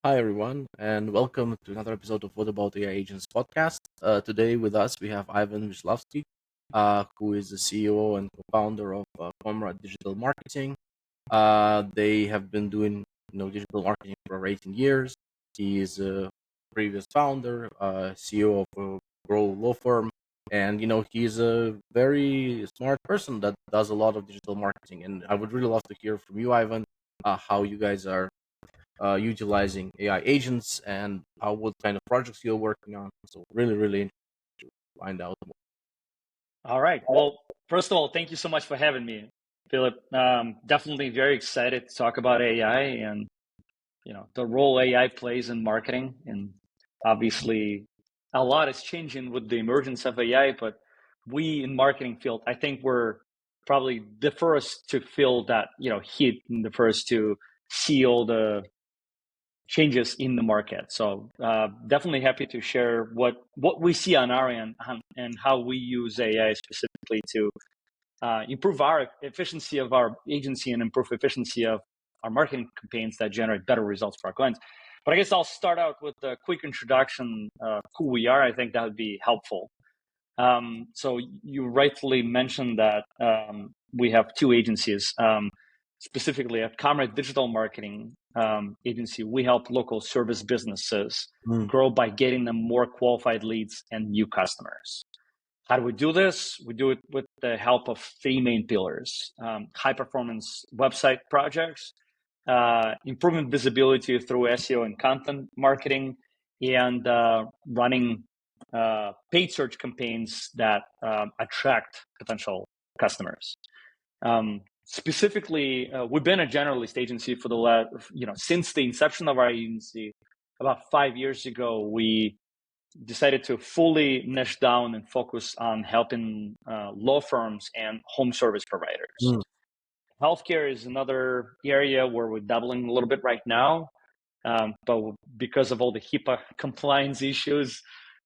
Hi, everyone, and welcome to another episode of What About AI Agents podcast. Today with us, we have Ivan Vislavskiy, who is the CEO and co-founder of ComRA Digital Marketing. They have been doing digital marketing for over 18 years. He is a previous founder, CEO of GrowLowFirm, and he's a very smart person that does a lot of digital marketing. And I would really love to hear from you, Ivan, how you guys are utilizing AI agents and what kind of projects you're working on. So really interested to find out more. All right. Well, first of all, thank you so much for having me, Philip. Definitely very excited to talk about AI and the role AI plays in marketing. And obviously, a lot is changing with the emergence of AI. But we in marketing field, I think we're probably the first to feel that heat and the first to see all the changes in the market. So definitely happy to share what we see on our end and how we use AI specifically to improve our efficiency of our agency and improve efficiency of our marketing campaigns that generate better results for our clients. But I guess I'll start out with a quick introduction of who we are. I think that would be helpful. So you rightfully mentioned that we have two agencies. Specifically at Comrade Digital Marketing Agency, we help local service businesses grow by getting them more qualified leads and new customers. How do we do this? We do it with the help of three main pillars: high performance website projects, improving visibility through SEO and content marketing, and running paid search campaigns that attract potential customers. Specifically, we've been a generalist agency for the last, since the inception of our agency about 5 years ago. We decided to fully niche down and focus on helping law firms and home service providers. Healthcare is another area where we're dabbling a little bit right now, but because of all the HIPAA compliance issues,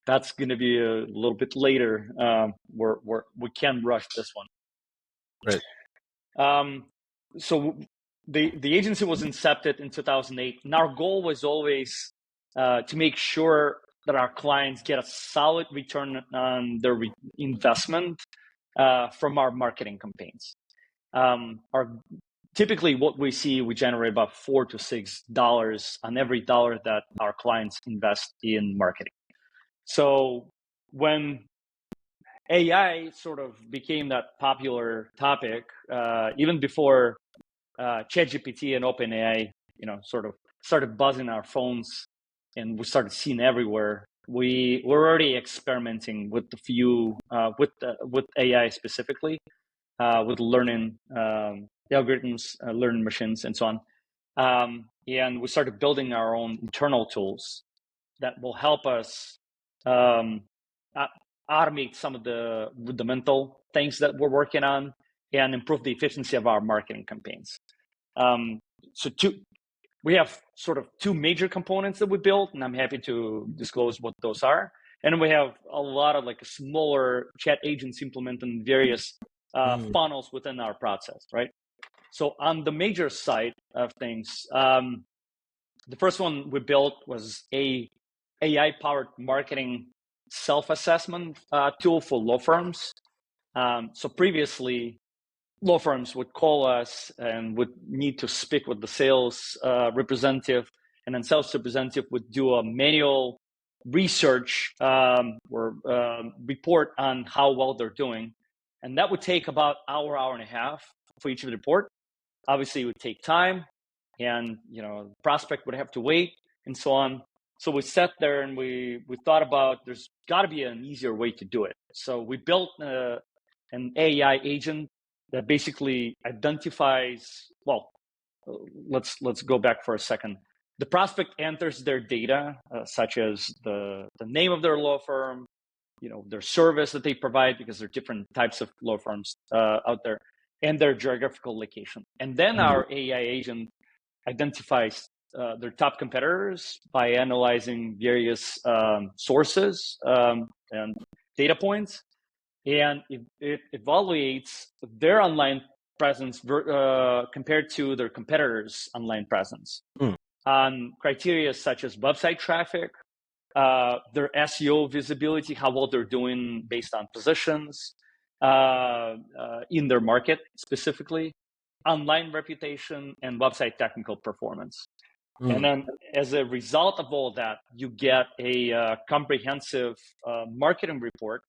that's going to be a little bit later. We can't rush this one. Right. So the agency was incepted in 2008, and our goal was always to make sure that our clients get a solid return on their investment from our marketing campaigns. Typically, what we see, we generate about $4 to $6 on every dollar that our clients invest in marketing. So when AI sort of became that popular topic, even before ChatGPT and OpenAI, sort of started buzzing our phones, and we started seeing everywhere. We were already experimenting with a few with AI specifically, with learning algorithms, learning machines, and so on. And we started building our own internal tools that will help us automate some of the rudimental things that we're working on and improve the efficiency of our marketing campaigns. We have sort of two major components that we built, and I'm happy to disclose what those are. And we have a lot of smaller chat agents implementing various funnels within our process, right? So on the major side of things, the first one we built was a AI-powered marketing self-assessment tool for law firms. So previously, law firms would call us and would need to speak with the sales representative, and then sales representative would do a manual research or report on how well they're doing. And that would take about hour and a half for each of the report. Obviously, it would take time, and the prospect would have to wait, and so on. So we sat there and we thought about there's got to be an easier way to do it. So we built an AI agent that basically identifies. Well, let's go back for a second. The prospect enters their data, such as the name of their law firm, their service that they provide, because there are different types of law firms out there, and their geographical location. And then our AI agent identifies their top competitors by analyzing various sources and data points, and it evaluates their online presence compared to their competitors' online presence. on criteria such as website traffic, their SEO visibility, how well they're doing based on positions in their market specifically, online reputation, and website technical performance. And then as a result of all that, you get a comprehensive marketing report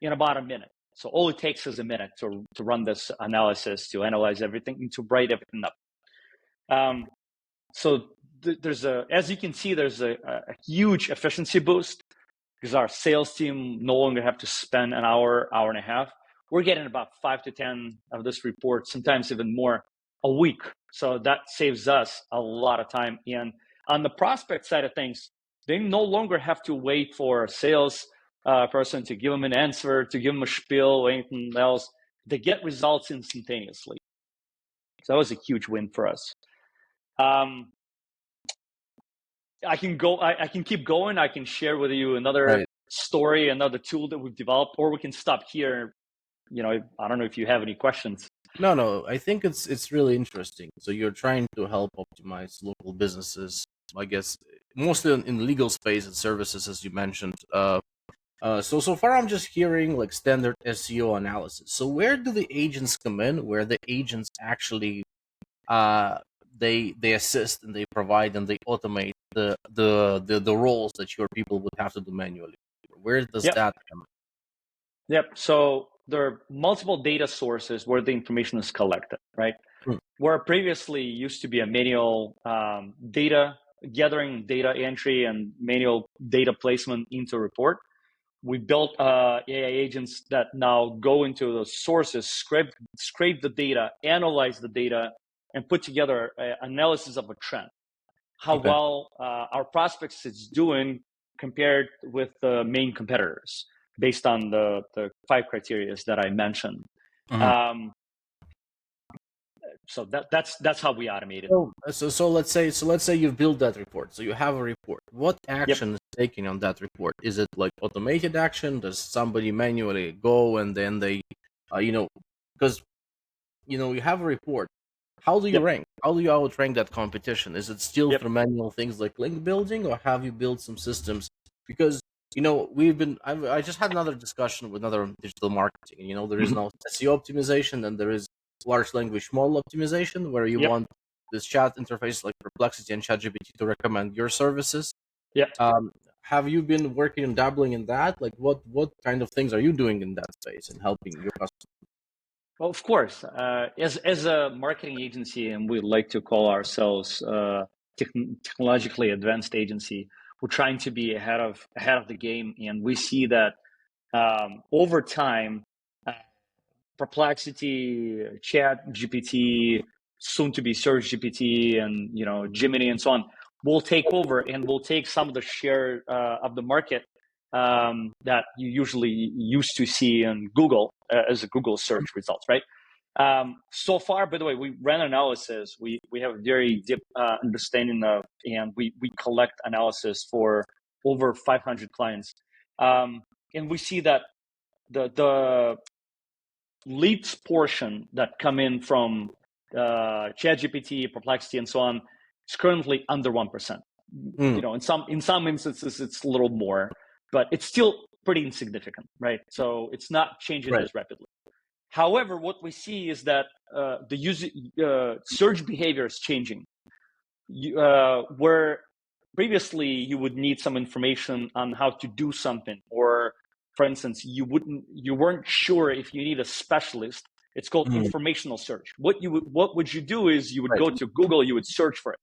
in about a minute. So all it takes is a minute to run this analysis, to analyze everything, and to write everything up. So there's as you can see, there's a huge efficiency boost because our sales team no longer have to spend an hour and a half. We're getting about 5 to 10 of this report, sometimes even more, a week. So that saves us a lot of time. And on the prospect side of things, they no longer have to wait for a sales person to give them an answer, to give them a spiel or anything else. They get results instantaneously. So that was a huge win for us. I can keep going. I can share with you another story, another tool that we've developed, or we can stop here. I don't know if you have any questions. No, I think it's really interesting. So you're trying to help optimize local businesses, I guess, mostly in legal space and services, as you mentioned. So far I'm just hearing like standard SEO analysis. So where do the agents come in? Where the agents actually they assist and they provide and they automate the roles that your people would have to do manually. Where does that come in? Yep. So there are multiple data sources where the information is collected, right? Where previously used to be a manual data gathering, data entry, and manual data placement into a report. We built AI agents that now go into those sources, scrape the data, analyze the data, and put together an analysis of a trend. How well our prospects is doing compared with the main competitors based on the 5 criteria that I mentioned. So that's how we automate it. So let's say you've built that report. So you have a report. What action is taken on that report? Is it like automated action? Does somebody manually go and then they, because you have a report. How do you rank? How do you outrank that competition? Is it still through manual things like link building, or have you built some systems? Because I just had another discussion with another digital marketing. There is no SEO optimization, and there is large language model optimization, where you want this chat interface like Perplexity and ChatGPT to recommend your services. Have you been working and dabbling in that? Like, what kind of things are you doing in that space and helping your customers? Well, of course, as a marketing agency, and we like to call ourselves technologically advanced agency, we're trying to be ahead of the game, and we see that over time, Perplexity, Chat GPT, soon to be Search GPT, and Gemini and so on will take over and will take some of the share of the market that you usually used to see in Google as a Google search results, right? So far, by the way, we ran analysis. We have a very deep understanding of, and we collect analysis for over 500 clients, and we see that the leads portion that come in from ChatGPT, Perplexity, and so on is currently under 1%. In some instances it's a little more, but it's still pretty insignificant, right? So it's not changing as rapidly. However, what we see is that the user search behavior is changing. Where previously you would need some information on how to do something, or for instance, you weren't sure if you need a specialist. It's called informational search. What would you do is you would go to Google, you would search for it.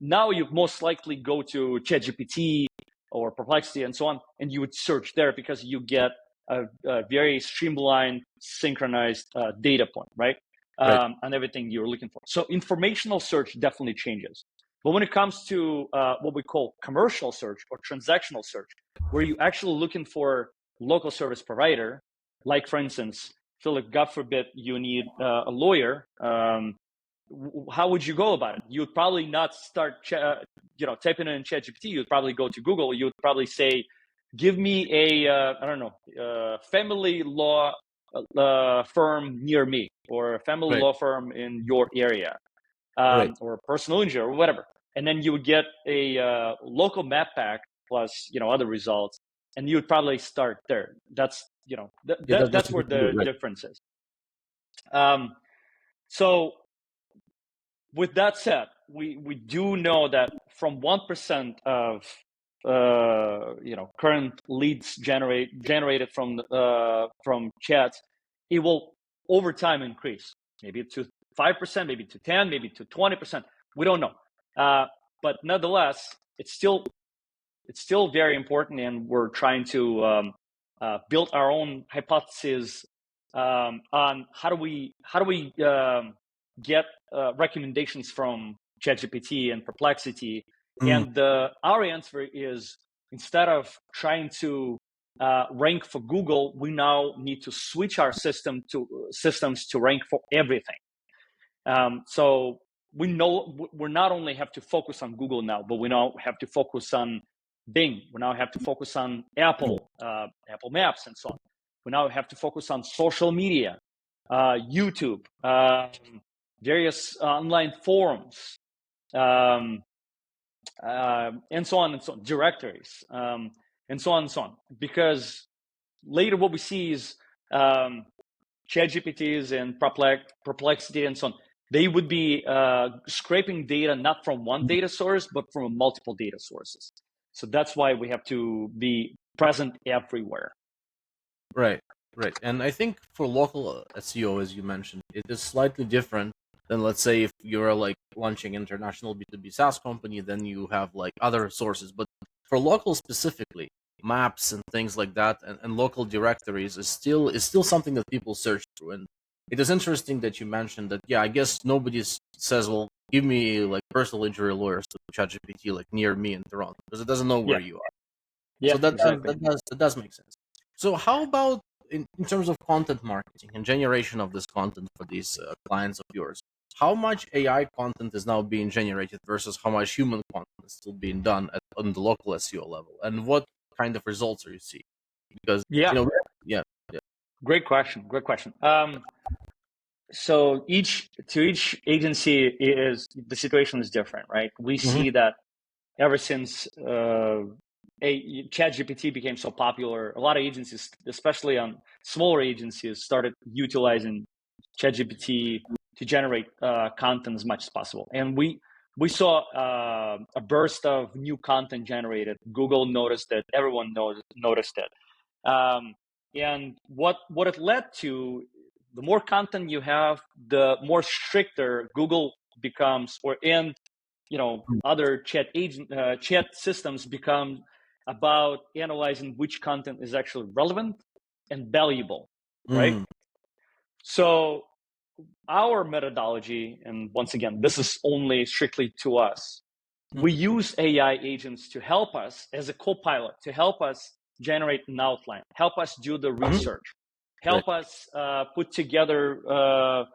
Now you most likely go to ChatGPT or Perplexity and so on, and you would search there because you get a very streamlined, synchronized data point, right? On everything you're looking for. So informational search definitely changes. But when it comes to what we call commercial search or transactional search, where you're actually looking for local service provider, like for instance, Philip, God forbid you need a lawyer, how would you go about it? You'd probably not start typing in ChatGPT. You'd probably go to Google. You'd probably say, give me a family law firm near me, or a family law firm in your area, or personal injury, or whatever. and then you would get a local map pack plus other results, and you would probably start there. That's that's where the difference is. So with that said, we do know that from 1% of current leads generated from chats, it will over time increase, maybe to 5%, maybe to 10%, maybe to 20%. We don't know, but nonetheless, it's still very important, and we're trying to build our own hypothesis on how do we get recommendations from ChatGPT and Perplexity. And our answer is, instead of trying to rank for Google, we now need to switch our systems to rank for everything. So we not only have to focus on Google now, but we now have to focus on Bing. We now have to focus on Apple Maps, and so on. We now have to focus on social media, YouTube, various online forums, and so on and so on, directories, and so on and so on. Because later what we see is ChatGPTs and Perplexity and so on, they would be scraping data not from one data source, but from multiple data sources. So that's why we have to be present everywhere. Right. And I think for local SEO, as you mentioned, it is slightly different than, let's say, if you're like launching international B2B SaaS company, then you have like other sources. But for local specifically, maps and things like that, and local directories is still something that people search through. And it is interesting that you mentioned that. Yeah, I guess nobody says, well, give me like personal injury lawyers to ChatGPT like near me in Toronto, because it doesn't know where you are. Yeah, so that, exactly. that does make sense. So how about in terms of content marketing and generation of this content for these clients of yours? How much AI content is now being generated versus how much human content is still being done on the local SEO level, and what kind of results are you seeing? Because Great question. So each agency the situation is different, right? We see that ever since ChatGPT became so popular, a lot of agencies, especially on smaller agencies, started utilizing ChatGPT to generate content as much as possible. And we saw a burst of new content generated. Google noticed it. Everyone noticed it. And what it led to, the more content you have, the more stricter Google becomes, other chat systems become about analyzing which content is actually relevant and valuable, right? So our methodology, and once again, this is only strictly to us, we use AI agents to help us as a co-pilot, to help us generate an outline, help us do the research, help us put together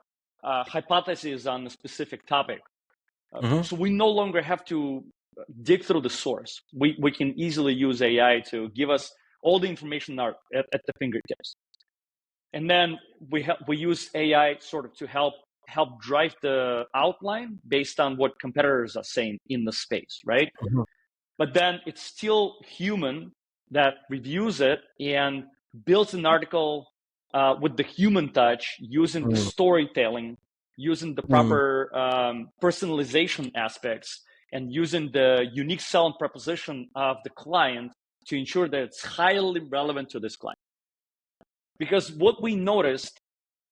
hypotheses on a specific topic. So we no longer have to dig through the source. We can easily use AI to give us all the information at the fingertips. And then we use AI sort of to help drive the outline based on what competitors are saying in the space, right? But then it's still human that reviews it and builds an article with the human touch, using the storytelling, using the proper personalization aspects, and using the unique selling proposition of the client to ensure that it's highly relevant to this client. Because what we noticed,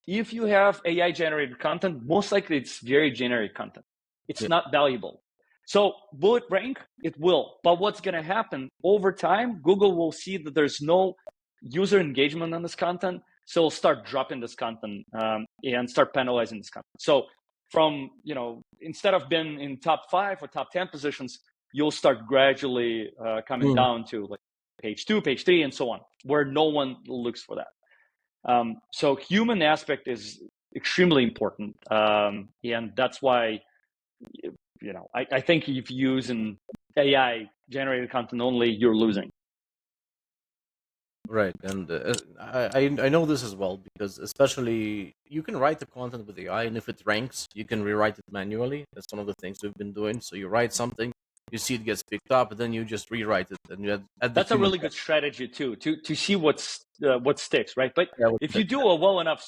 if you have AI generated content, most likely it's very generic content. It's not valuable. So will it rank? It will. But what's going to happen over time, Google will see that there's no user engagement on this content. So it'll start dropping this content and start penalizing this content. So from, instead of being in top 5 or top 10 positions, you'll start gradually coming down to like page 2, page 3, and so on, where no one looks for that. So human aspect is extremely important. And that's why, I think if you use an AI generated content only, you're losing. Right, and I know this as well because especially you can write the content with AI, and if it ranks, you can rewrite it manually. That's one of the things we've been doing. So you write something, you see it gets picked up, and then you just rewrite it, and you add the That's a human really touch. good strategy too, to see what sticks, right? But Yeah, with if you text, do a well enough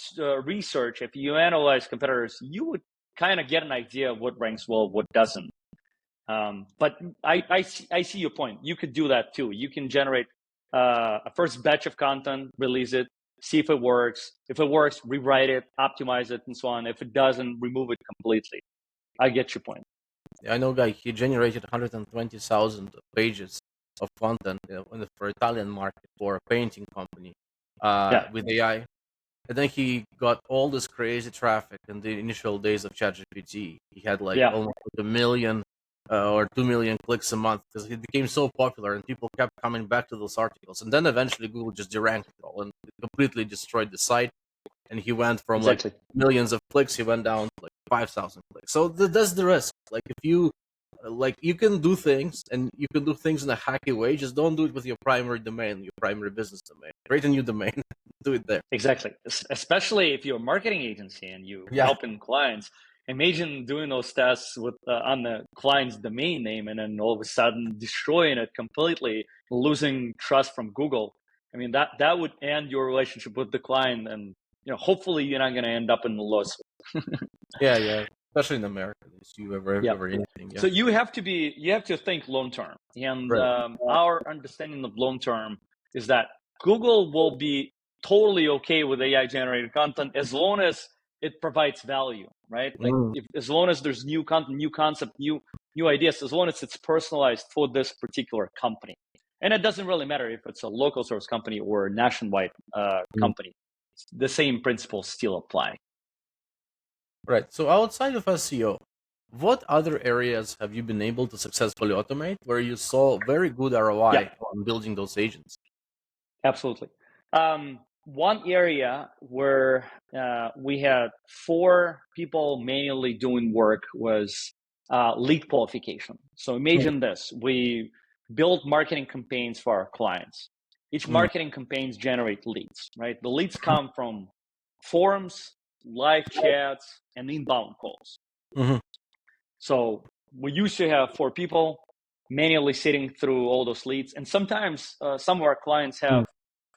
research, if you analyze competitors, you would kind of get an idea of what ranks well, what doesn't. But I see your point. You could do that too. You can generate a first batch of content, release it, see if it works. If it works, rewrite it, optimize it, and so on. If it doesn't, remove it completely. I get your point. I know, guy. He generated 120,000 pages of content for Italian market for a painting company, Yeah, with AI. And then he got all this crazy traffic in the initial days of ChatGPT. He had like yeah, almost a million or 2 million clicks a month because he became so popular and people kept coming back to those articles. And then eventually Google just deranked it all and it completely destroyed the site. And he went from like exactly. millions of clicks, he went down to like 5,000 clicks. So that's the risk. Like if you like you can do things and you can do things in a hacky way. Just don't do it with your primary domain, your primary business domain. Create a new domain, do it there. Exactly. Especially if you're a marketing agency and you Yeah. helping clients. Imagine doing those tests with on the client's domain name and then all of a sudden destroying it completely, losing trust from Google. I mean that would end your relationship with the client, and hopefully you're not going to end up in the lawsuit. Yeah, yeah. Especially in America, they sue Yeah. over anything. Yeah. So you have to think long term, and Right. our understanding of long term is that Google will be totally okay with AI generated content as long as it provides value, right? Like Mm. as long as there's new content, new concept, new ideas, as long as it's personalized for this particular company, and it doesn't really matter if it's a local source company or a nationwide Mm. company. The same principles still apply. Right. So outside of SEO, what other areas have you been able to successfully automate where you saw very good Yeah. ROI on building those agents? Absolutely. One area where we had four people manually doing work was lead qualification. So Mm. imagine this: we build marketing campaigns for our clients. Each Mm. marketing campaigns generate leads, right? The leads come from forums, live chats, and inbound calls. Mhm. So we used to have four people manually sitting through all those leads. And sometimes some of our clients Mm. have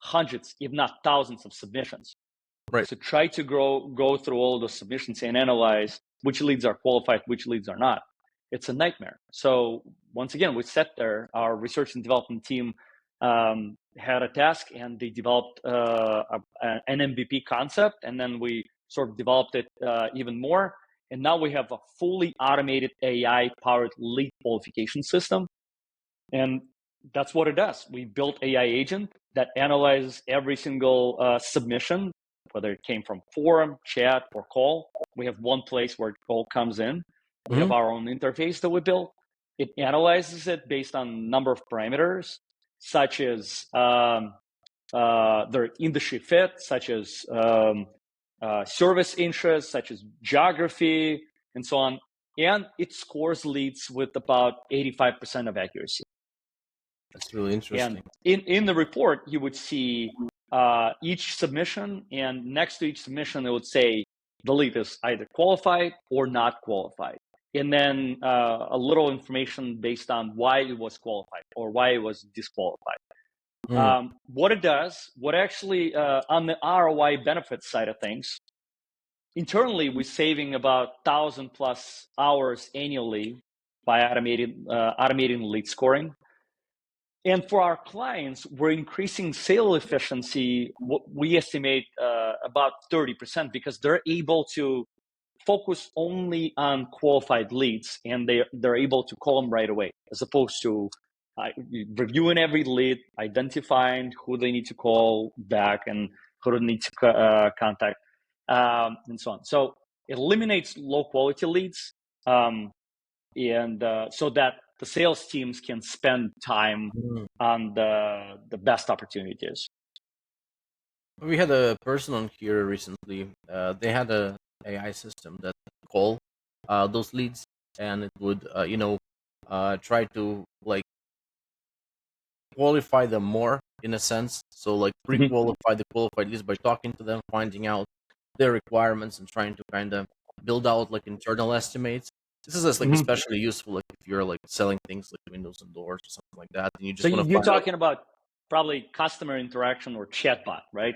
hundreds, if not thousands of submissions. Right. So try to go through all those submissions and analyze which leads are qualified, which leads are not. It's a nightmare. So once again, we sat there, our research and development team had a task and they developed an MVP concept. And then we sort of developed it even more. And now we have a fully automated AI powered lead qualification system. And that's what it does. We built AI agent that analyzes every single submission, whether it came from forum, chat, or call. We have one place where it all comes in. We have Mhm. our own interface that we built. It analyzes it based on number of parameters, such as their industry fit, such as service interests, such as geography, and so on. And it scores leads with about 85% of accuracy. That's really And interesting. in the report, you would see each submission, and next to each submission, it would say the lead is either qualified or not qualified. And then a little information based on why it was qualified or why it was disqualified. Mm. What it does, what actually on the ROI benefit side of things, internally we're saving about 1,000+ hours annually by automating lead scoring. And for our clients, we're increasing sale efficiency. We estimate about 30% because they're able to focus only on qualified leads and they're able to call them right away, as opposed to reviewing every lead, identifying who they need to call back and who they need to contact, and so on. So it eliminates low quality leads, and so that the sales teams can spend time Mm. on the best opportunities. We had a person on here recently. They had a AI system that call those leads, and it would, try to like qualify them more in a sense. So like pre-qualify the qualified leads by talking to them, finding out their requirements, and trying to kind of build out like internal estimates. This is just, like especially useful like if you're like selling things like windows and doors or something like that, and you So just want to you're find out. talking about probably customer interaction or chatbot, right?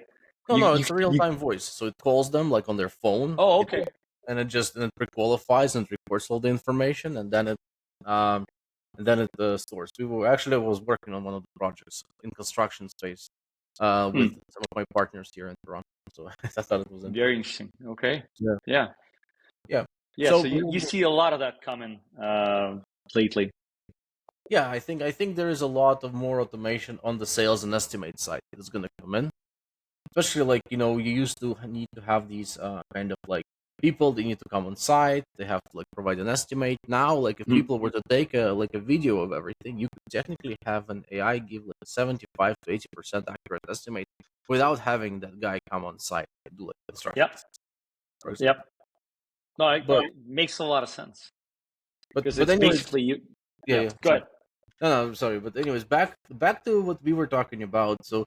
No, it's a real time voice. So it calls them like on their phone. Oh, okay. And it pre-qualifies and reports all the information, and then it stores. I was working on one of the projects in construction space with some of my partners here in Toronto. So I thought it was interesting. Very interesting. Okay. Yeah. So you see a lot of that coming lately. Yeah, I think there is a lot of more automation on the sales and estimate side that's going to come in. Especially like, you used to need to have these kind of like people, they need to come on site, they have to like provide an estimate. Now, like if people were to take a video of everything, you could technically have an AI give like a 75 to 80% accurate estimate without having that guy come on site and do like construction. Yep. No, it makes a lot of sense. Because it's anyways, basically you. Yeah. Go ahead. No, I'm sorry. But anyways, back to what we were talking about. So,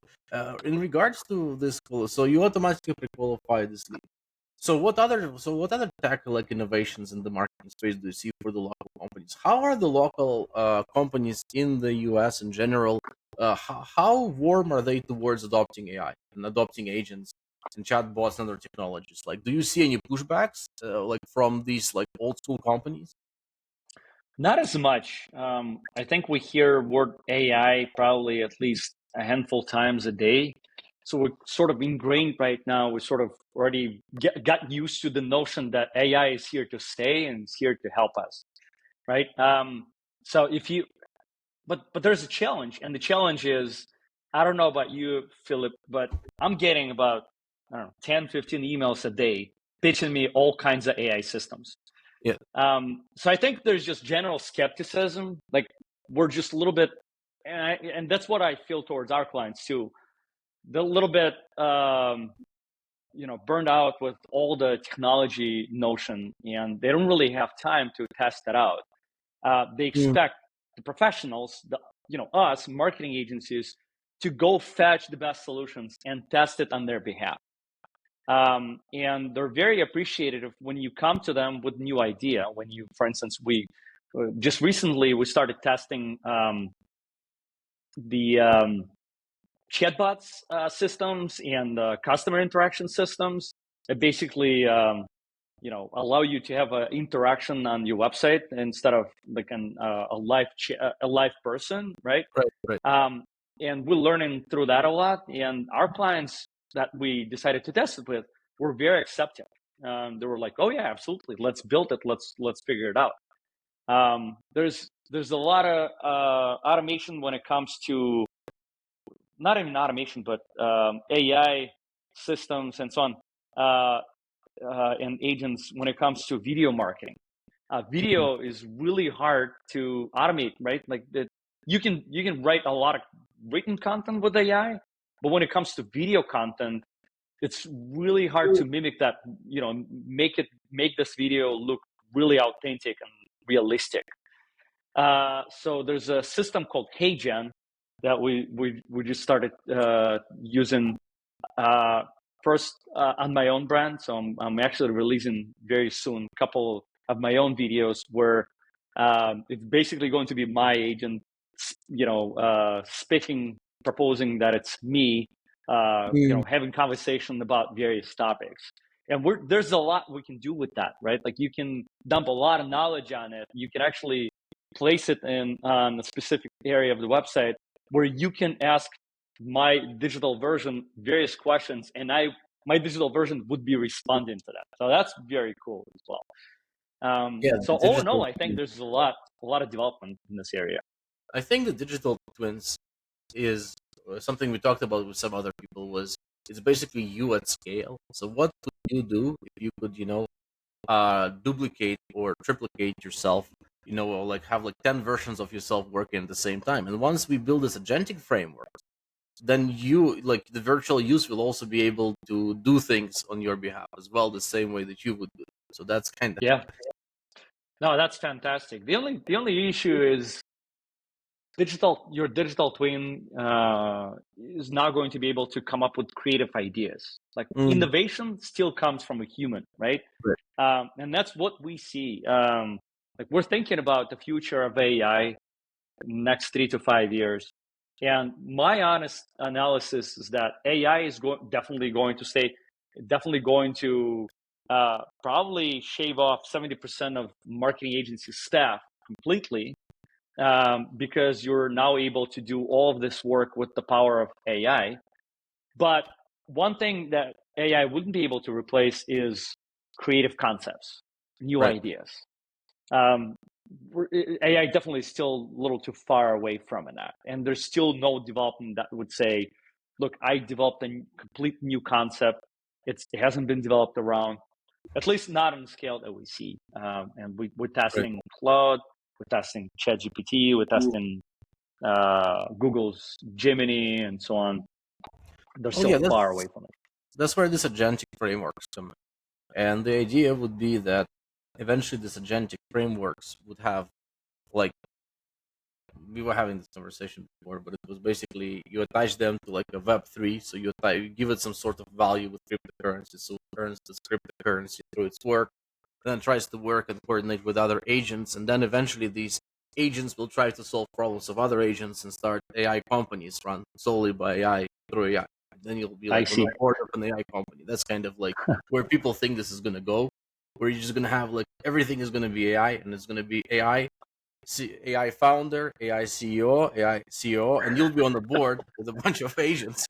in regards to this, so you automatically pre-qualify this lead. So what other tech like innovations in the marketing space do you see for the local companies? How are the local companies in the US in general? How warm are they towards adopting AI and adopting agents and chatbots and other technologies? Like, do you see any pushbacks like from these like old school companies? Not as much. I think we hear word AI probably at least a handful times a day. So we're sort of ingrained right now. We sort of already got used to the notion that AI is here to stay and is here to help us, right? So but there's a challenge, and the challenge is, I don't know about you, Philip, but I'm getting about 10, 15 emails a day pitching me all kinds of AI systems. Yeah. So I think there's just general skepticism. Like we're just a little bit, and that's what I feel towards our clients too. They're a little bit, burned out with all the technology notion, and they don't really have time to test that out. They expect the professionals, us marketing agencies, to go fetch the best solutions and test it on their behalf. And they're very appreciative when you come to them with new idea. When you, for instance, we just recently we started testing the chatbots systems and customer interaction systems. It basically allow you to have an interaction on your website instead of like a live person, right? Right. And we're learning through that a lot. And our clients that we decided to test it with were very accepting. They were like, "Oh yeah, absolutely. Let's build it. Let's figure it out." There's a lot of automation when it comes to not even automation, but AI systems and so on, and agents when it comes to video marketing. Video is really hard to automate, right? Like you can write a lot of written content with AI, but when it comes to video content, it's really hard to mimic that. Make this video look really authentic and realistic. So there's a system called HeyGen that we just started using first on my own brand. So I'm actually releasing very soon a couple of my own videos where it's basically going to be my agent, speaking, proposing that it's me, having conversation about various topics. And there's a lot we can do with that, right? Like you can dump a lot of knowledge on it. You can actually place it on a specific area of the website where you can ask my digital version various questions, and my digital version would be responding to that. So that's very cool as well. So all in all, I think there's a lot of development in this area. I think the digital twins is something we talked about with some other people. It's basically you at scale. So what could you do if you could, duplicate or triplicate yourself? Or like have like 10 versions of yourself working at the same time. And once we build this agentic framework, then you like the virtual use will also be able to do things on your behalf as well, the same way that you would do. So that's kind of No, that's fantastic. The only issue is your digital twin is now going to be able to come up with creative ideas. Like innovation still comes from a human, right? And that's what we see. Like we're thinking about the future of AI next 3 to 5 years. And my honest analysis is that AI is definitely going to stay, definitely going to probably shave off 70% of marketing agency staff completely, because you're now able to do all of this work with the power of AI. But one thing that AI wouldn't be able to replace is creative concepts, new ideas. AI definitely is still a little too far away from that. And there's still no development that would say, look, I developed a complete new concept. It hasn't been developed around, at least not on the scale that we see. And we're testing Claude, we're testing ChatGPT, we're testing Google's Gemini, and so on. They're still far away from it. That's where this agentic frameworks come in. And the idea would be that eventually this agentic frameworks would have, like, we were having this conversation before, but it was basically you attach them to like a Web3, so you give it some sort of value with cryptocurrency, so it earns this cryptocurrency through its work, and then tries to work and coordinate with other agents, and then eventually these agents will try to solve problems of other agents and start AI companies run solely by AI through AI. Then you'll be like on the board of an AI company. That's kind of like where people think this is going to go, where you're just going to have like everything is going to be AI, and it's going to be AI founder, AI CEO, AI COO, and you'll be on the board with a bunch of agents.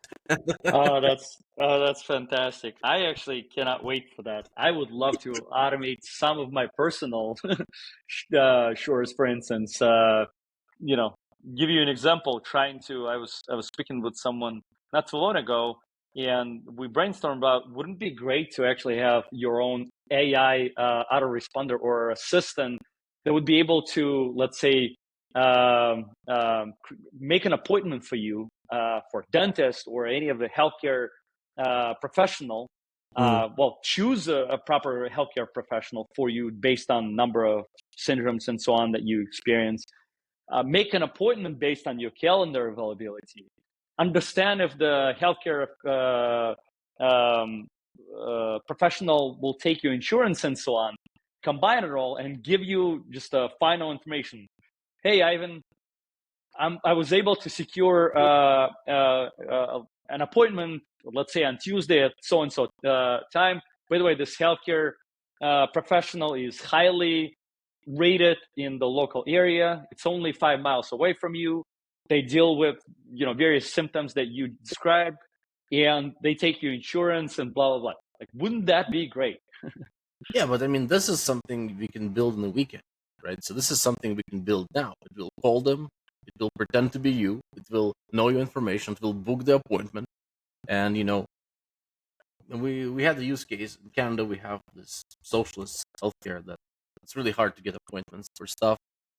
That's fantastic. I actually cannot wait for that. I would love to automate some of my personal chores, for instance. Give you an example. I was speaking with someone not too long ago, and we brainstormed about, wouldn't it be great to actually have your own AI autoresponder or assistant that would be able to, let's say, make an appointment for you for dentist or any of the healthcare professional. Choose a proper healthcare professional for you based on number of syndromes and so on that you experience. Make an appointment based on your calendar availability. Understand if the healthcare professional will take your insurance and so on. Combine it all and give you just a final information. Hey, Ivan, I was able to secure an appointment, let's say on Tuesday at so-and-so time. By the way, this healthcare professional is highly rated in the local area. It's only 5 miles away from you. They deal with various symptoms that you described, and they take your insurance and blah, blah, blah. Like, wouldn't that be great? Yeah, but I mean, this is something we can build in the weekend, right? So this is something we can build now. It will call them. It will pretend to be you. It will know your information. It will book the appointment. And, we had the use case in Canada. We have this socialist healthcare that it's really hard to get appointments for stuff.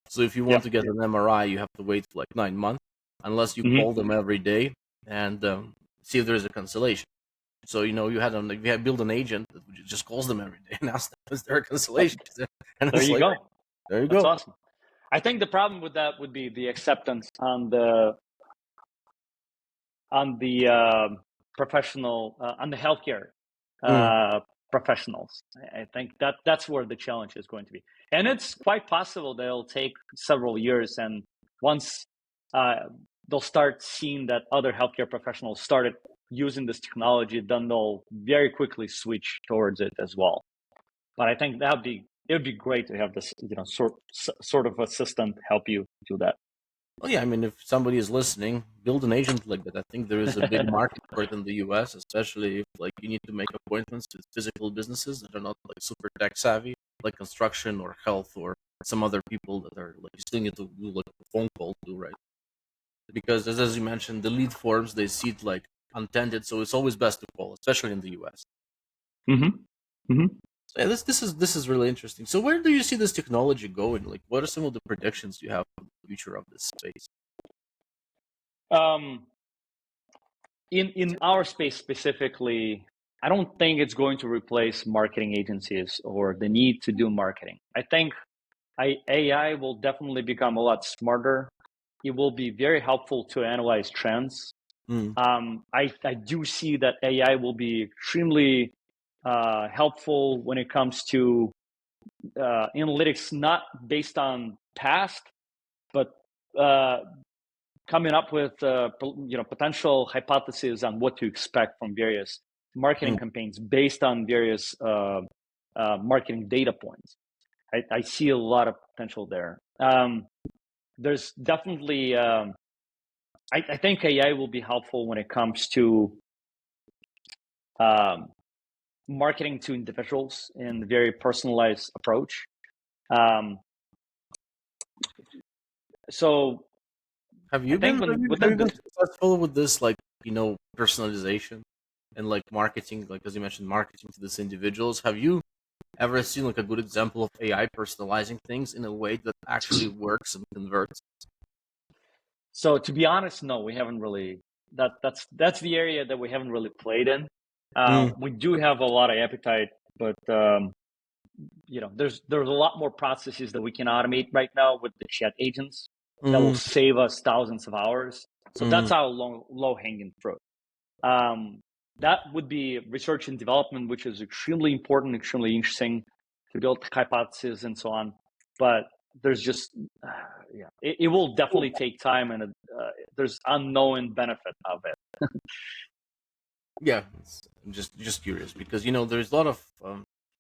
So if you want to get an MRI, you have to wait for like 9 months, unless you call them every day and see if there's a cancellation. So you had built an agent that just calls them every day and asks them, "Is there a cancellation?" And there you go. There you go. That's go. Awesome. I think the problem with that would be the acceptance on the professional, on the healthcare professionals. I think that's where the challenge is going to be, and it's quite possible that it'll take several years. And once they'll start seeing that other healthcare professionals started using this technology, then they'll very quickly switch towards it as well. But I think it would be great to have this, sort of assistant help you do that. Well, yeah, I mean, if somebody is listening, build an agent like that. I think there is a big market for it in the US, especially if like you need to make appointments with physical businesses that are not like super tech savvy, like construction or health or some other people that are like you still need to do like a phone call to, right? Because as you mentioned, the lead forms they see it like untended, so it's always best to call, especially in the US. So yeah, this is really interesting. So where do you see this technology going? Like, what are some of the predictions you have for the future of this space? In our space specifically, I don't think it's going to replace marketing agencies or the need to do marketing. I think AI will definitely become a lot smarter it will be very helpful to analyze trends. I do see that AI will be extremely helpful when it comes to analytics, not based on past, but coming up with potential hypotheses on what to expect from various marketing campaigns based on various marketing data points. I see a lot of potential there. There's definitely, I think AI will be helpful when it comes to marketing to individuals in a very personalized approach. So have you been successful with this, like, personalization and like marketing, like as you mentioned, marketing to these individuals? Have you ever seen like a good example of AI personalizing things in a way that actually works and converts? So to be honest, no, we haven't really. That's the area that we haven't really played in. We do have a lot of appetite, but there's a lot more processes that we can automate right now with the chat agents that will save us thousands of hours. So that's our low hanging fruit. That would be research and development, which is extremely important, extremely interesting to build hypotheses and so on. But there's just, it will definitely take time, and there's unknown benefit of it. Yeah, I'm just curious because there's a lot of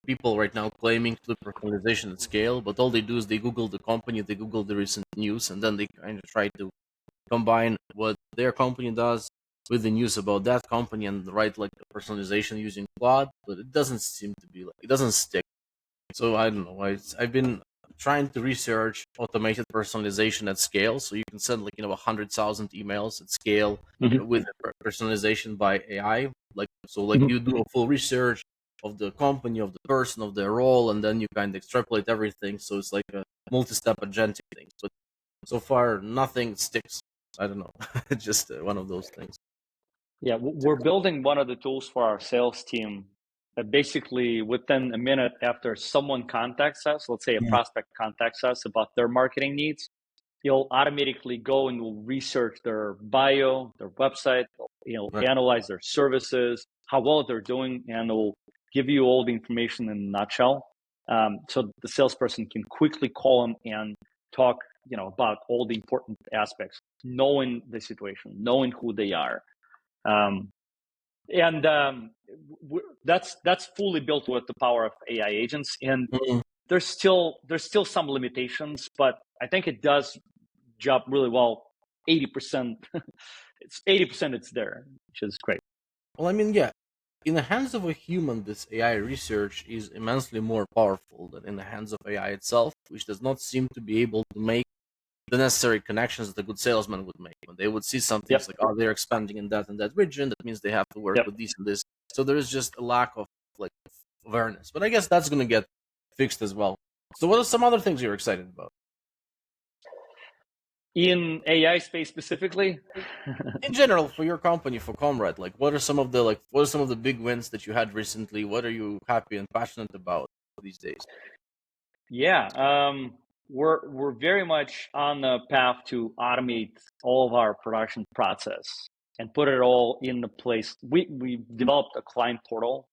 people right now claiming to do personalization at scale, but all they do is they Google the company, they Google the recent news, and then they kind of try to combine what their company does with the news about that company and write like a personalization using Claude, but it doesn't seem to be like, it doesn't stick. So I don't know. I've been trying to research automated personalization at scale, so you can send like 100,000 emails at scale with personalization by AI. Like you do a full research of the company, of the person, of their role, and then you kind of extrapolate everything. So it's like a multi-step agentic thing. But so far, nothing sticks. I don't know. It's just one of those things. Yeah, we're building one of the tools for our sales team that basically within a minute after someone contacts us, let's say a prospect contacts us about their marketing needs, you'll automatically go and will research their bio, their website, analyze their services, how well they're doing, and it'll give you all the information in a nutshell. So the salesperson can quickly call them and talk, about all the important aspects, knowing the situation, knowing who they are. That's fully built with the power of AI agents, and there's still some limitations, but I think it does job really well. 80%, it's 80%. It's there, which is great. Well, I mean, yeah, in the hands of a human, this AI research is immensely more powerful than in the hands of AI itself, which does not seem to be able to make the necessary connections that a good salesman would make. When they would see something like, oh, they're expanding in that and that region, that means they have to work with this and this. So there is just a lack of like awareness. But I guess that's going to get fixed as well. So what are some other things you're excited about? In AI space specifically? In general, for your company, for Comrade, like what are some of the big wins that you had recently? What are you happy and passionate about these days? Yeah, we're very much on the path to automate all of our production process and put it all in the place. We developed a client portal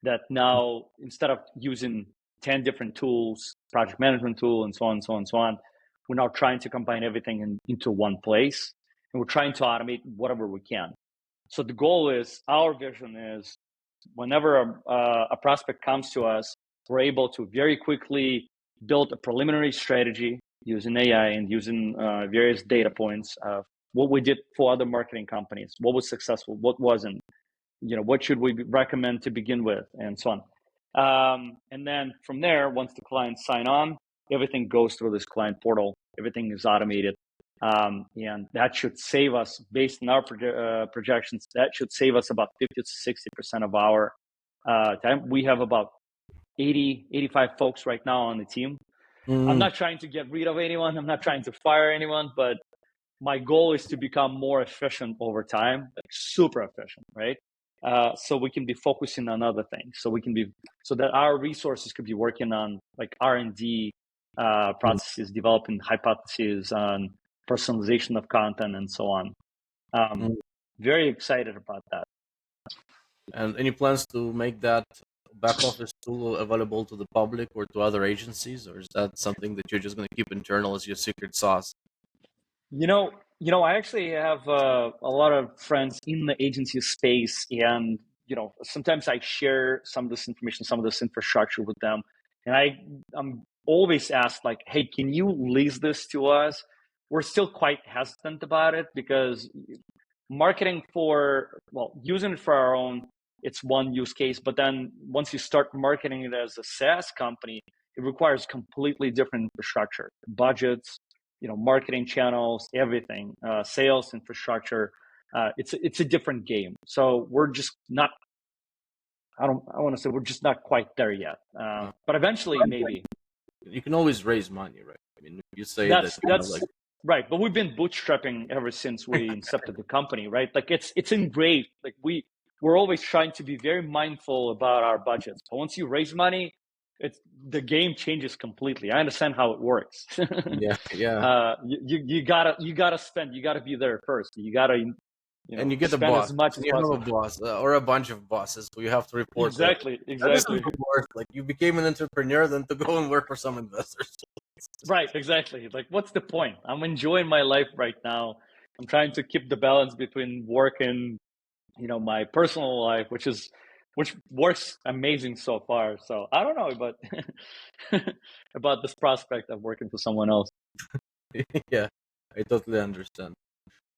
that now, instead of using 10 different tools, project management tool, and so on, so on, so on, we're now trying to combine everything into one place, and we're trying to automate whatever we can. So the goal is, our vision is, whenever a prospect comes to us, we're able to very quickly build a preliminary strategy using AI and using various data points of what we did for other marketing companies, what was successful, what wasn't, what should we recommend to begin with, and so on. And then from there, once the clients sign on, everything goes through this client portal. Everything is automated. And that should save us, based on our projections, that should save us about 50 to 60% of our time. We have about 85 folks right now on the team. I'm not trying to get rid of anyone. I'm not trying to fire anyone, but my goal is to become more efficient over time, like super efficient, right? So we can be focusing on other things. So that our resources could be working on like R&D processes, developing hypotheses on personalization of content, and so on. Very excited about that. And any plans to make that back office tool available to the public or to other agencies, or is that something that you're just going to keep internal as your secret sauce? I actually have a lot of friends in the agency space, and sometimes I share some of this information, some of this infrastructure with them, and I'm always asked like, "Hey, can you lease this to us?" We're still quite hesitant about it because marketing using it for our own, it's one use case, but then once you start marketing it as a SaaS company, it requires completely different infrastructure, budgets, marketing channels, everything, sales infrastructure. It's a different game. So we're just not. I want to say we're just not quite there yet. But eventually, maybe. You can always raise money, right? I mean, if you say That's like right. But we've been bootstrapping ever since we incepted the company, right? Like it's engraved. Like we're always trying to be very mindful about our budgets. But once you raise money, the game changes completely. I understand how it works. yeah. You gotta spend. You gotta be there first. You gotta And you get a spend boss. as much as You have possible. a boss or a bunch of bosses who you have to report to. Exactly. That isn't the worst. Like, you became an entrepreneur than to go and work for some investors. Right, exactly. Like, what's the point? I'm enjoying my life right now. I'm trying to keep the balance between work and my personal life, which works amazing so far. So I don't know about about this prospect of working for someone else. Yeah, I totally understand.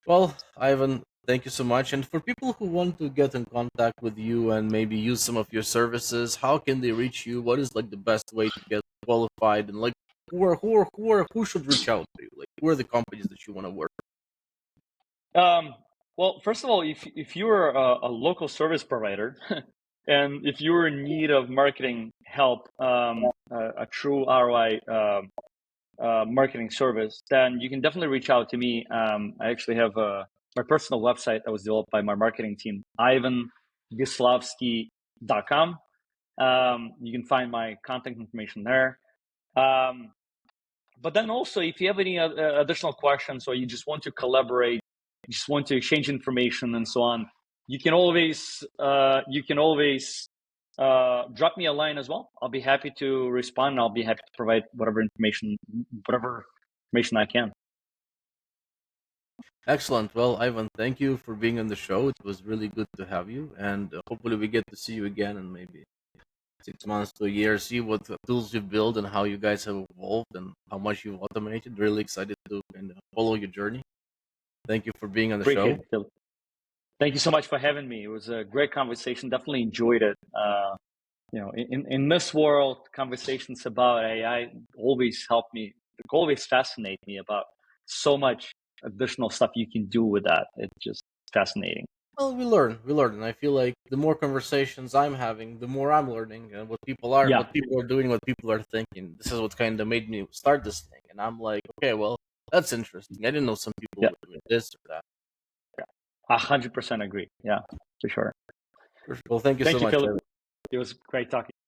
Well, Ivan, thank you so much. And for people who want to get in contact with you and maybe use some of your services, how can they reach you? What is like the best way to get qualified? And like, who should reach out to you? Like, who are the companies that you want to work Well, first of all, if you're a local service provider and if you're in need of marketing help, a true ROI marketing service, then you can definitely reach out to me. I actually have my personal website that was developed by my marketing team, ivanvislavskiy.com. You can find my contact information there. But then also, if you have any additional questions or you just want to collaborate, you just want to exchange information and so on, you can always drop me a line as well. I'll be happy to respond. I'll be happy to provide whatever information I can. Excellent. Well, Ivan, thank you for being on the show. It was really good to have you, and hopefully we get to see you again in maybe 6 months to a year. See what tools you build and how you guys have evolved and how much you've automated. Really excited to kind of follow your journey. Thank you for being on the show. Appreciate it, Phil. Thank you so much for having me. It was a great conversation. Definitely enjoyed it. In this world, conversations about AI always fascinate me about so much additional stuff you can do with that. It's just fascinating. Well, we learn, and I feel like the more conversations I'm having, the more I'm learning, and what people are doing, what people are thinking. This is what kind of made me start this thing, and I'm like, okay, well, that's interesting. I didn't know some people were doing this or that. 100% agree. Yeah, for sure. Well, thank you so much. Philip. It was great talking.